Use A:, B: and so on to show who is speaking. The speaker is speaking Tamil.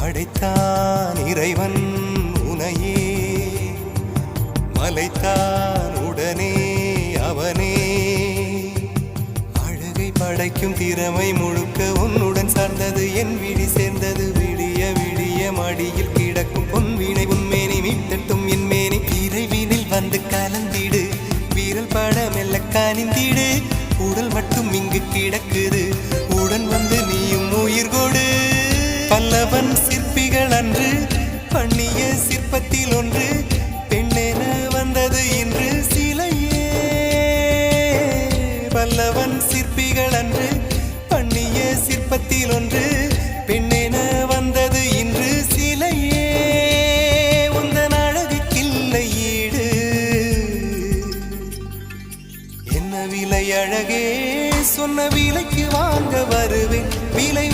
A: படைத்தான் இறைவன் உனையே, மலைத்தான் உடனே அவனே. அழகை படைக்கும் திறமை முழுக்க உன்னுடன் சார்ந்தது, என் விழி சேர்ந்தது. விடிய விடிய மடியில் கிடக்கும் பொன்வினை உன்மேனி மீட்டட்டும் என் மேனி. இறைவினில் வந்து கலந்திடு, வீரல் பட மெல்ல காணிந்திடு. உடல் மட்டும் இங்கு கிடக்குது, உடன் வந்து நீயும் உயிர் கொடு. பல்லவன் சிற்பிகள் அன்று பண்ணிய சிற்பத்தில் ஒன்று, பெண்ணென வந்தது இன்று சிலையே. பல்லவன் சிற்பிகள் அன்று பண்ணிய சிற்பத்தில் ஒன்று, பெண்ணென வந்தது இன்று சிலையே. உந்தன் அழகுக்கில்லை ஈடு, என்ன விலை அழகே, சொன்ன விலைக்கு வாங்க வருவேன். விலை